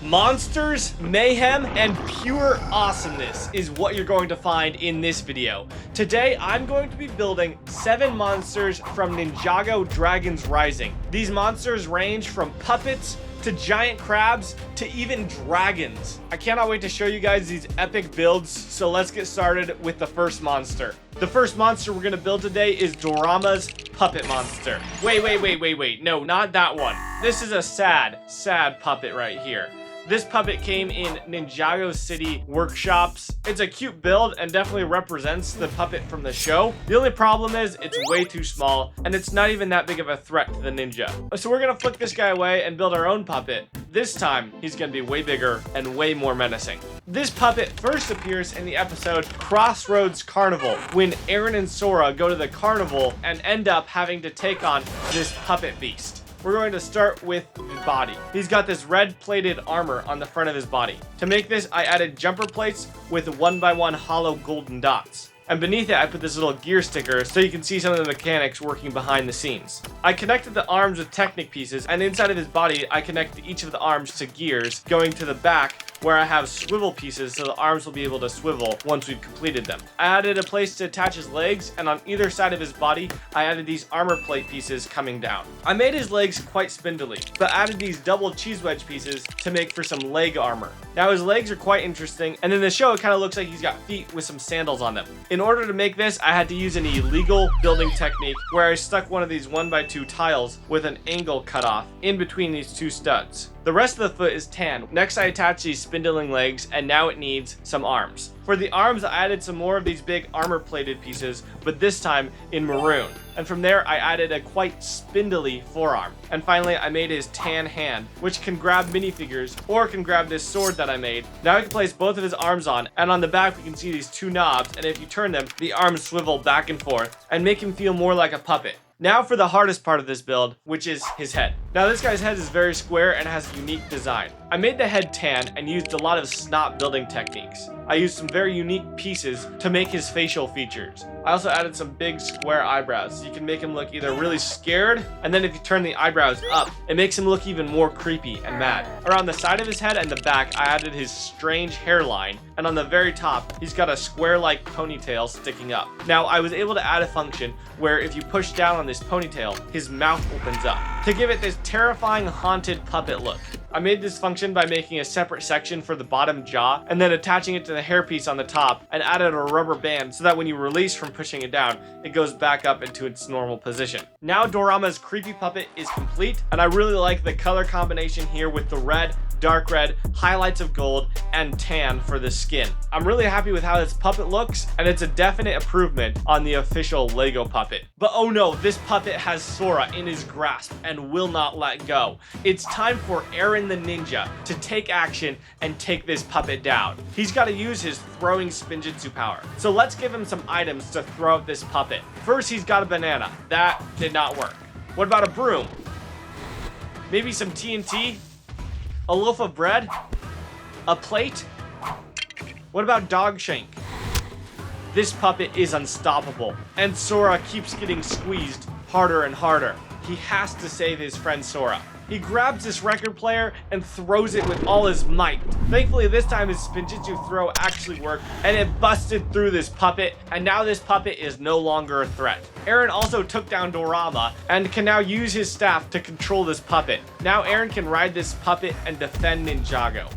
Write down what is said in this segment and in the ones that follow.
Monsters, mayhem, and pure awesomeness is what you're going to find in this video. Today, I'm going to be building 7 monsters from Ninjago Dragons Rising. These monsters range from puppets to giant crabs to even dragons. I cannot wait to show you guys these epic builds, so let's get started with the first monster. The first monster we're gonna build today is Dorama's puppet monster. Wait, no, not that one. This is a sad puppet right here. This puppet came in Ninjago City workshops. It's a cute build and definitely represents the puppet from the show. The only problem is it's way too small and it's not even that big of a threat to the ninja. So we're gonna flick this guy away and build our own puppet. This time, he's gonna be way bigger and way more menacing. This puppet first appears in the episode Crossroads Carnival, when Aaron and Sora go to the carnival and end up having to take on this puppet beast. We're going to start with the body. He's got this red plated armor on the front of his body. To make this, I added jumper plates with 1x1 hollow golden dots. And beneath it, I put this little gear sticker so you can see some of the mechanics working behind the scenes. I connected the arms with Technic pieces, and inside of his body, I connected each of the arms to gears going to the back, where I have swivel pieces so the arms will be able to swivel once we've completed them. I added a place to attach his legs, and on either side of his body, I added these armor plate pieces coming down. I made his legs quite spindly, but added these double cheese wedge pieces to make for some leg armor. Now his legs are quite interesting, and in the show it kind of looks like he's got feet with some sandals on them. In order to make this, I had to use an illegal building technique where I stuck one of these 1x2 tiles with an angle cut off in between these two studs. The rest of the foot is tan. Next I attached these spindling legs, and now it needs some arms. For the arms, I added some more of these big armor plated pieces, but this time in maroon. And from there, I added a quite spindly forearm. And finally, I made his tan hand, which can grab minifigures or can grab this sword that I made. Now I can place both of his arms on, and on the back we can see these two knobs, and if you turn them, the arms swivel back and forth and make him feel more like a puppet. Now for the hardest part of this build, which is his head. Now this guy's head is very square and has a unique design. I made the head tan and used a lot of snot building techniques. I used some very unique pieces to make his facial features. I also added some big square eyebrows so you can make him look either really scared, and then if you turn the eyebrows up, it makes him look even more creepy and mad. Around the side of his head and the back, I added his strange hairline, and on the very top, he's got a square-like ponytail sticking up. Now, I was able to add a function where if you push down on this ponytail, his mouth opens up to give it this terrifying haunted puppet look. I made this function by making a separate section for the bottom jaw and then attaching it to the hairpiece on the top, and added a rubber band so that when you release from pushing it down, it goes back up into its normal position. Now Dorama's creepy puppet is complete, and I really like the color combination here with the red, dark red, highlights of gold, and tan for the skin. I'm really happy with how this puppet looks, and it's a definite improvement on the official LEGO puppet. But oh no, this puppet has Sora in his grasp and will not let go. It's time for Aaron the Ninja to take action and take this puppet down. He's got to use his throwing spinjitzu power. So let's give him some items to throw at this puppet. First, he's got a banana. That did not work. What about a broom? Maybe some TNT? A loaf of bread? A plate? What about dog shank? This puppet is unstoppable, and Sora keeps getting squeezed harder and harder. He has to save his friend Sora. He grabs this record player and throws it with all his might. Thankfully, this time his spinjitzu throw actually worked, and it busted through this puppet, and now this puppet is no longer a threat. Aaron also took down Dorama and can now use his staff to control this puppet. Now Aaron can ride this puppet and defend Ninjago.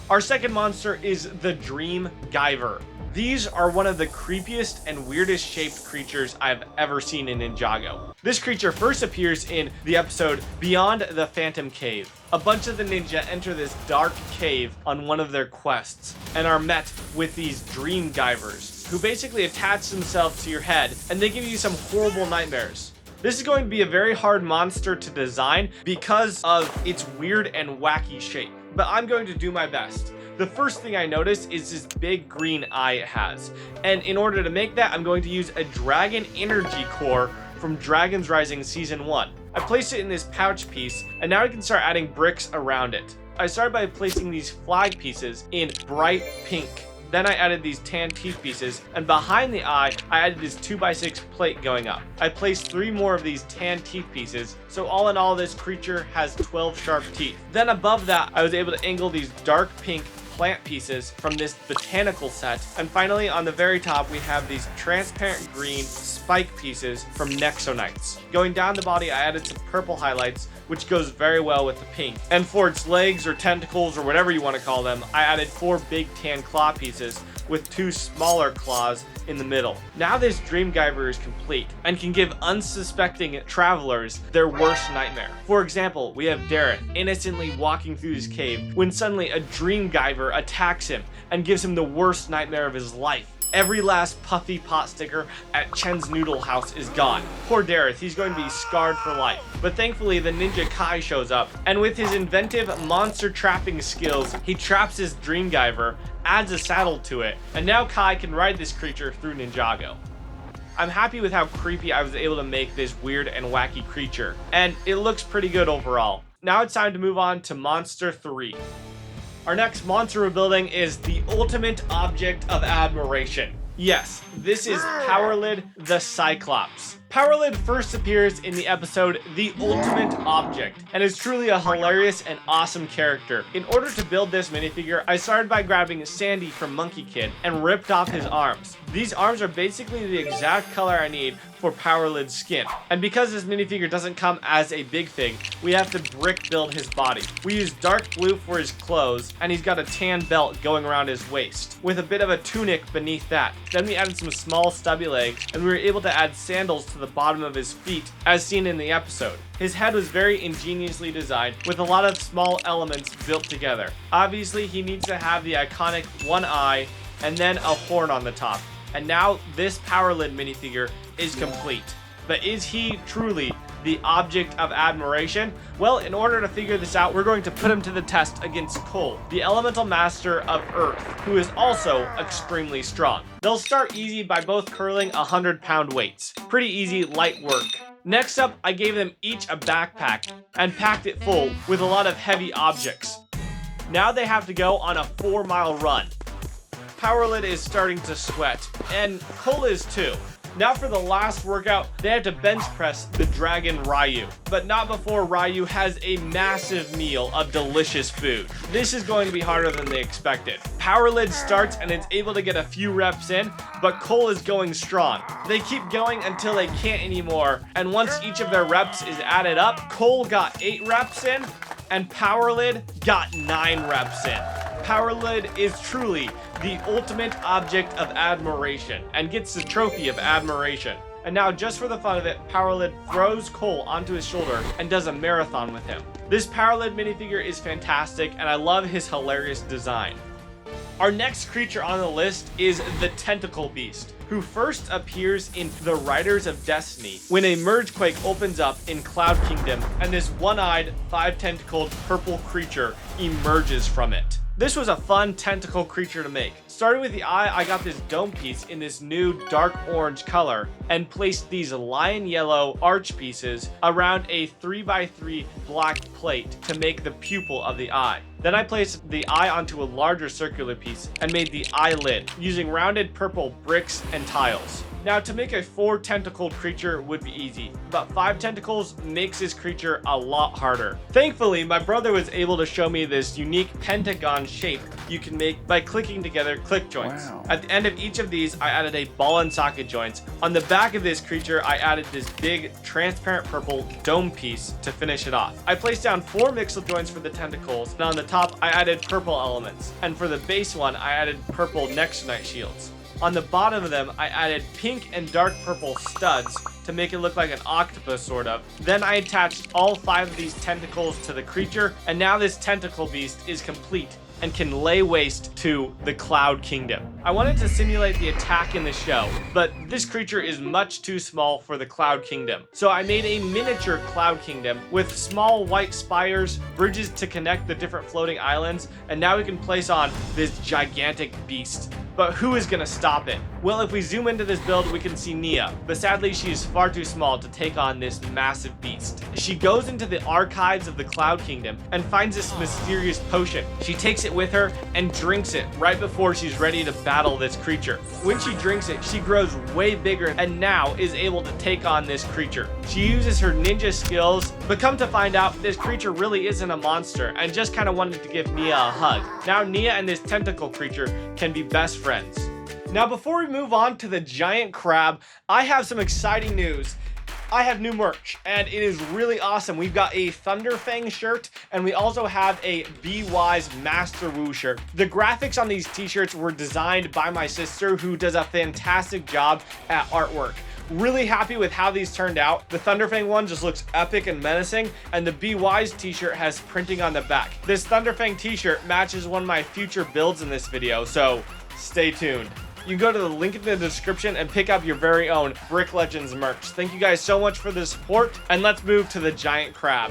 Our second monster is the Dream Guyver. These are one of the creepiest and weirdest shaped creatures I've ever seen in Ninjago. This creature first appears in the episode Beyond the Phantom Cave. A bunch of the ninja enter this dark cave on one of their quests and are met with these dream Gyvers, who basically attach themselves to your head and they give you some horrible nightmares. This is going to be a very hard monster to design because of its weird and wacky shape, but I'm going to do my best. The first thing I noticed is this big green eye it has, and in order to make that, I'm going to use a dragon energy core from Dragons Rising Season 1. I placed it in this pouch piece, and now I can start adding bricks around it. I started by placing these flag pieces in bright pink. Then I added these tan teeth pieces, and behind the eye, I added this 2x6 plate going up. I placed 3 more of these tan teeth pieces, so all in all, this creature has 12 sharp teeth. Then above that, I was able to angle these dark pink plant pieces from this botanical set. And finally, on the very top, we have these transparent green spike pieces from Nexonites. Going down the body, I added some purple highlights, which goes very well with the pink. And for its legs or tentacles or whatever you want to call them, I added 4 big tan claw pieces with 2 smaller claws in the middle. Now this dream Guyver is complete and can give unsuspecting travelers their worst nightmare. For example, we have Dareth innocently walking through his cave when suddenly a dream Guyver attacks him and gives him the worst nightmare of his life. Every last puffy pot sticker at Chen's noodle house is gone. Poor Dareth, he's going to be scarred for life. But thankfully, the ninja Kai shows up, and with his inventive monster trapping skills, he traps his dream Guyver, adds a saddle to it, and now Kai can ride this creature through Ninjago. I'm happy with how creepy I was able to make this weird and wacky creature, and it looks pretty good overall. Now it's time to move on to Monster 3. Our next monster we're building is the ultimate object of admiration. Yes, this is Powerlid the Cyclops. Powerlid first appears in the episode The Ultimate Object and is truly a hilarious and awesome character. In order to build this minifigure, I started by grabbing Sandy from Monkey Kid and ripped off his arms. These arms are basically the exact color I need for Powerlid's skin. And because this minifigure doesn't come as a big thing, we have to brick build his body. We used dark blue for his clothes, and he's got a tan belt going around his waist, with a bit of a tunic beneath that. Then we added some small stubby legs, and we were able to add sandals to the bottom of his feet, as seen in the episode. His head was very ingeniously designed, with a lot of small elements built together. Obviously, he needs to have the iconic one eye, and then a horn on the top. And now this Powerlid minifigure is complete. But is he truly the object of admiration? Well, in order to figure this out, we're going to put him to the test against Cole, the elemental master of Earth, who is also extremely strong. They'll start easy by both curling 100-pound weights. Pretty easy, light work. Next up, I gave them each a backpack and packed it full with a lot of heavy objects. Now they have to go on a 4-mile run. Powerlid is starting to sweat, and Cole is too. Now for the last workout, they have to bench press the dragon Ryu, but not before Ryu has a massive meal of delicious food. This is going to be harder than they expected. Powerlid starts and it's able to get a few reps in, but Cole is going strong. They keep going until they can't anymore, and once each of their reps is added up, Cole got 8 reps in, and Powerlid got 9 reps in. Powerlid is truly the ultimate object of admiration and gets the trophy of admiration. And now, just for the fun of it, Powerlid throws Cole onto his shoulder and does a marathon with him. This Powerlid minifigure is fantastic, and I love his hilarious design. Our next creature on the list is the Tentacle Beast, who first appears in the Riders of Destiny when a Mergequake opens up in Cloud Kingdom and this one-eyed, 5-tentacled purple creature emerges from it. This was a fun tentacle creature to make. Starting with the eye, I got this dome piece in this new dark orange color and placed these lion yellow arch pieces around a 3x3 black plate to make the pupil of the eye. Then I placed the eye onto a larger circular piece and made the eyelid using rounded purple bricks and tiles. Now, to make a 4-tentacled creature would be easy, but 5 tentacles makes this creature a lot harder. Thankfully, my brother was able to show me this unique pentagon shape you can make by clicking together click joints. Wow. At the end of each of these, I added a ball and socket joints. On the back of this creature, I added this big transparent purple dome piece to finish it off. I placed down 4 mixel joints for the tentacles, and on the top, I added purple elements. And for the base one, I added purple Nexonite shields. On the bottom of them, I added pink and dark purple studs to make it look like an octopus, sort of. Then I attached all 5 of these tentacles to the creature, and now this Tentacle Beast is complete and can lay waste to the Cloud Kingdom. I wanted to simulate the attack in the show, but this creature is much too small for the Cloud Kingdom. So I made a miniature Cloud Kingdom with small white spires, bridges to connect the different floating islands, and now we can place on this gigantic beast. But who is gonna stop it? Well, if we zoom into this build, we can see Nia, but sadly she is far too small to take on this massive beast. She goes into the archives of the Cloud Kingdom and finds this mysterious potion. She takes it with her and drinks it right before she's ready to battle this creature. When she drinks it, she grows way bigger and now is able to take on this creature. She uses her ninja skills, but come to find out this creature really isn't a monster and just kind of wanted to give Nia a hug. Now Nia and this tentacle creature can be best friends. Now before we move on to the giant crab, I have some exciting news. I have new merch and it is really awesome. We've got a Thunderfang shirt and we also have a Be Wise Master Wu shirt. The graphics on these t-shirts were designed by my sister, who does a fantastic job at artwork. Really happy with how these turned out. The Thunderfang one just looks epic and menacing, and the Be Wise t-shirt has printing on the back. This Thunderfang t-shirt matches one of my future builds in this video, so stay tuned. You can go to the link in the description and pick up your very own Brick Legends merch. Thank you guys so much for the support, and let's move to the giant crab.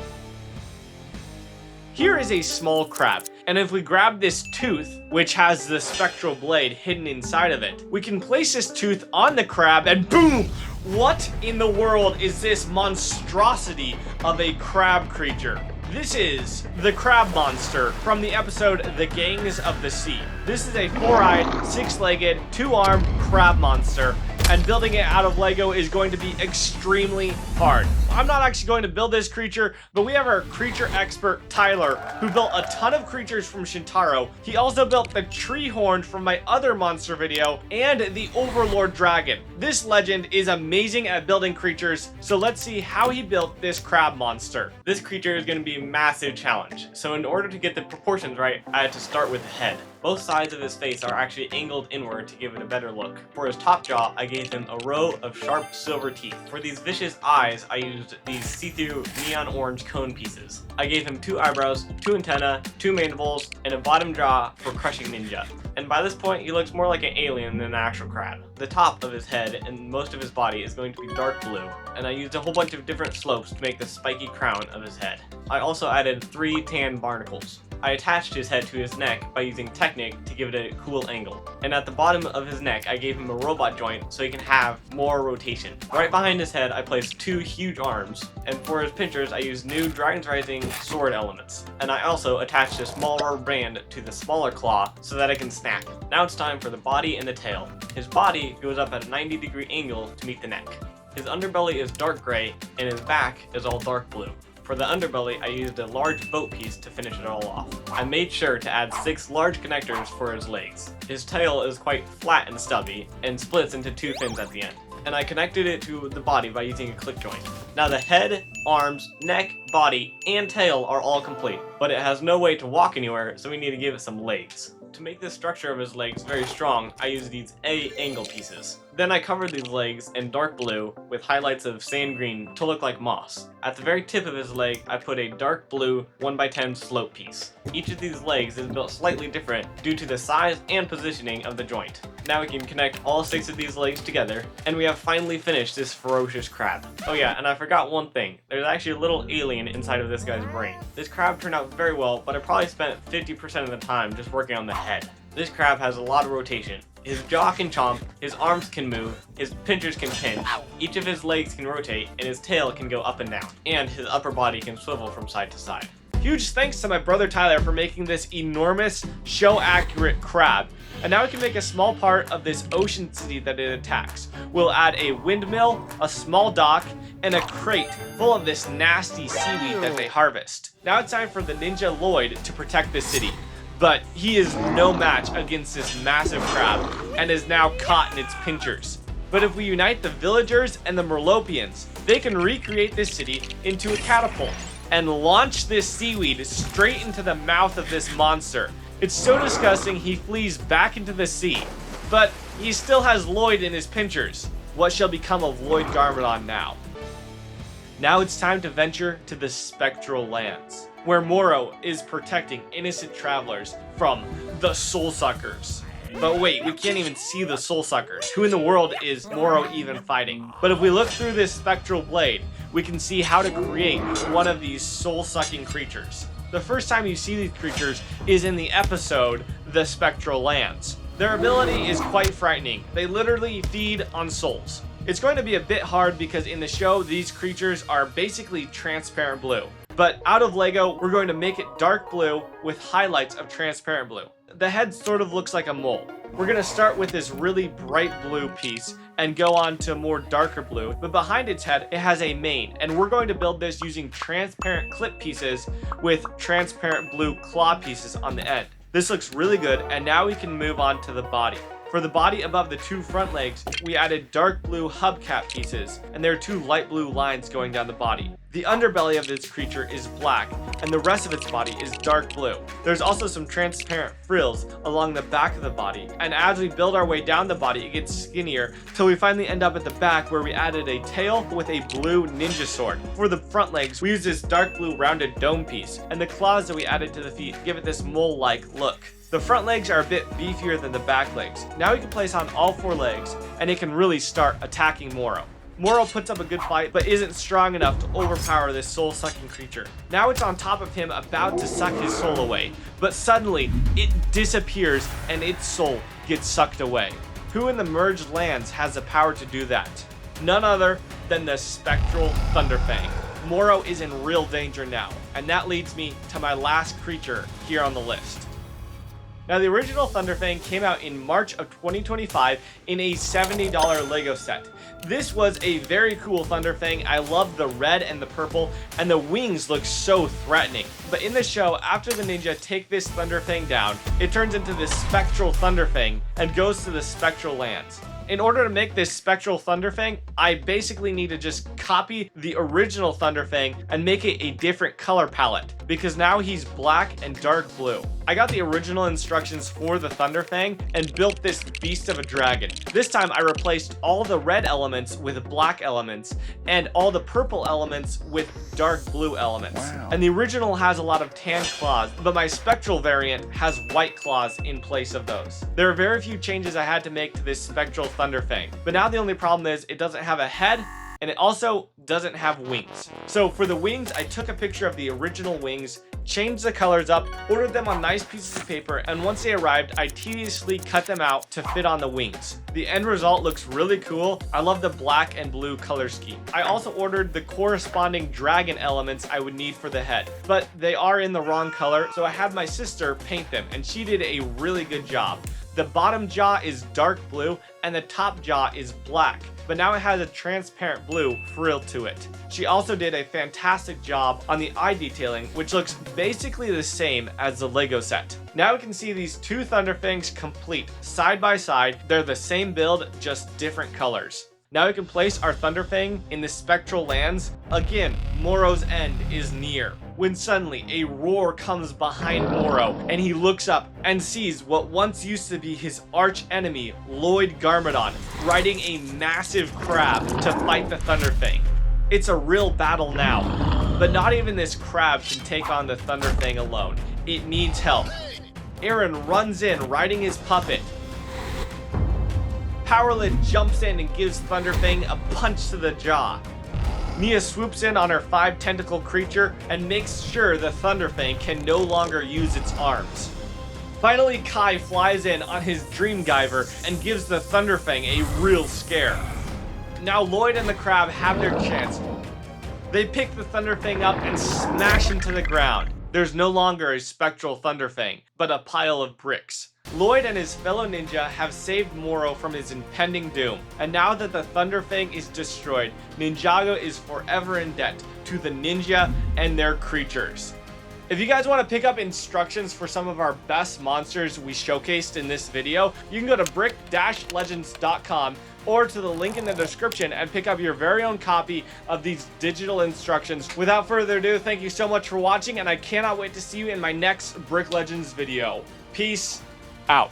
Here is a small crab, and if we grab this tooth, which has the spectral blade hidden inside of it, we can place this tooth on the crab and boom! What in the world is this monstrosity of a crab creature? This is the crab monster from the episode The Gangs of the Sea. This is a 4-eyed, 6-legged, 2-armed crab monster, and building it out of Lego is going to be extremely hard. I'm not actually going to build this creature, but we have our creature expert Tyler, who built a ton of creatures from Shintaro. He also built the tree horn from my other monster video and the Overlord dragon. This legend is amazing at building creatures, so let's see how he built this crab monster. This creature is going to be a massive challenge, so in order to get the proportions right, I had to start with the head. Both sides of his face are actually angled inward to give it a better look. For his top jaw, I gave him a row of sharp silver teeth. For these vicious eyes, I used these see-through neon orange cone pieces. I gave him 2 eyebrows, 2 antennae, 2 mandibles, and a bottom jaw for crushing ninja. And by this point, he looks more like an alien than an actual crab. The top of his head and most of his body is going to be dark blue, and I used a whole bunch of different slopes to make the spiky crown of his head. I also added 3 tan barnacles. I attached his head to his neck by using Technic to give it a cool angle. And at the bottom of his neck, I gave him a robot joint so he can have more rotation. Right behind his head, I placed 2 huge arms, and for his pinchers, I used new Dragons Rising sword elements. And I also attached a small rubber band to the smaller claw so that it can snap. Now it's time for the body and the tail. His body goes up at a 90-degree angle to meet the neck. His underbelly is dark gray, and his back is all dark blue. For the underbelly, I used a large boat piece to finish it all off. I made sure to add 6 large connectors for his legs. His tail is quite flat and stubby, and splits into 2 fins at the end. And I connected it to the body by using a click joint. Now the head, arms, neck, body, and tail are all complete, but it has no way to walk anywhere, so we need to give it some legs. To make the structure of his legs very strong, I used these A angle pieces. Then I covered these legs in dark blue with highlights of sand green to look like moss. At the very tip of his leg, I put a dark blue 1x10 slope piece. Each of these legs is built slightly different due to the size and positioning of the joint. Now we can connect all 6 of these legs together, and we have finally finished this ferocious crab. Oh yeah, and I forgot one thing. There's actually a little alien inside of this guy's brain. This crab turned out very well, but I probably spent 50% of the time just working on the head. This crab has a lot of rotation. His jaw can chomp, his arms can move, his pinchers can pinch, each of his legs can rotate, and his tail can go up and down, and his upper body can swivel from side to side. Huge thanks to my brother Tyler for making this enormous, show-accurate crab. And now we can make a small part of this ocean city that it attacks. We'll add a windmill, a small dock, and a crate full of this nasty seaweed that they harvest. Now it's time for the ninja Lloyd to protect the city. But he is no match against this massive crab and is now caught in its pinchers. But if we unite the villagers and the Merlopians, they can recreate this city into a catapult and launch this seaweed straight into the mouth of this monster. It's so disgusting he flees back into the sea, but he still has Lloyd in his pinchers. What shall become of Lloyd Garmadon now? Now it's time to venture to the Spectral Lands, where Moro is protecting innocent travelers from the Soul Suckers. But wait, we can't even see the Soul Suckers. Who in the world is Moro even fighting? But if we look through this spectral blade, we can see how to create one of these soul-sucking creatures. The first time you see these creatures is in the episode, The Spectral Lands. Their ability is quite frightening. They literally feed on souls. It's going to be a bit hard because in the show, these creatures are basically transparent blue. But out of Lego, we're going to make it dark blue with highlights of transparent blue. The head sort of looks like a mole. We're going to start with this really bright blue piece and go on to more darker blue, but behind its head it has a mane, and we're going to build this using transparent clip pieces with transparent blue claw pieces on the end. This looks really good, and now we can move on to the body. For the body above the two front legs, we added dark blue hubcap pieces, and there are two light blue lines going down the body. The underbelly of this creature is black, and the rest of its body is dark blue. There's also some transparent frills along the back of the body, and as we build our way down the body, it gets skinnier till we finally end up at the back where we added a tail with a blue ninja sword. For the front legs, we use this dark blue rounded dome piece, and the claws that we added to the feet give it this mole-like look. The front legs are a bit beefier than the back legs. Now we can place on all four legs, and it can really start attacking Moro. Moro puts up a good fight, but isn't strong enough to overpower this soul-sucking creature. Now it's on top of him, about to suck his soul away, but suddenly it disappears and its soul gets sucked away. Who in the merged lands has the power to do that? None other than the Spectral Thunderfang. Moro is in real danger now, and that leads me to my last creature here on the list. Now, the original Thunderfang came out in March of 2025 in a $70 Lego set. This was a very cool Thunderfang. I love the red and the purple, and the wings look so threatening. But in the show, after the ninja take this Thunderfang down, it turns into this Spectral Thunderfang and goes to the Spectral Lands. In order to make this Spectral Thunderfang, I basically need to just copy the original Thunderfang and make it a different color palette, because now he's black and dark blue. I got the original instructions for the Thunderfang and built this beast of a dragon. This time I replaced all the red elements with black elements and all the purple elements with dark blue elements. Wow. And the original has a lot of tan claws, but my Spectral variant has white claws in place of those. There are very few changes I had to make to this Spectral Thunderfang, but now the only problem is it doesn't have a head, and it also doesn't have wings. So for the wings, I took a picture of the original wings, changed the colors up, ordered them on nice pieces of paper, and once they arrived, I tediously cut them out to fit on the wings. The end result looks really cool. I love the black and blue color scheme. I also ordered the corresponding dragon elements I would need for the head, but they are in the wrong color, so I had my sister paint them, and she did a really good job. The bottom jaw is dark blue and the top jaw is black, but now it has a transparent blue frill to it. She also did a fantastic job on the eye detailing, which looks basically the same as the Lego set. Now we can see these two Thunderfangs complete, side by side. They're the same build, just different colors. Now we can place our Thunderfang in the Spectral Lands. Again, Moro's end is near, when suddenly a roar comes behind Moro, and he looks up and sees what once used to be his arch enemy, Lloyd Garmadon, riding a massive crab to fight the Thunderfang. It's a real battle now, but not even this crab can take on the Thunderfang alone. It needs help. Aaron runs in riding his puppet. Powerlid jumps in and gives Thunderfang a punch to the jaw. Nia swoops in on her 5-tentacle creature and makes sure the Thunderfang can no longer use its arms. Finally, Kai flies in on his dream Guyver and gives the Thunderfang a real scare. Now Lloyd and the crab have their chance. They pick the Thunderfang up and smash him to the ground. There's no longer a Spectral Thunderfang, but a pile of bricks. Lloyd and his fellow ninja have saved Moro from his impending doom, and now that the Thunderfang is destroyed, Ninjago is forever in debt to the ninja and their creatures. If you guys want to pick up instructions for some of our best monsters we showcased in this video, you can go to brick-legends.com or to the link in the description and pick up your very own copy of these digital instructions. Without further ado, thank you so much for watching, and I cannot wait to see you in my next Brick Legends video. Peace out.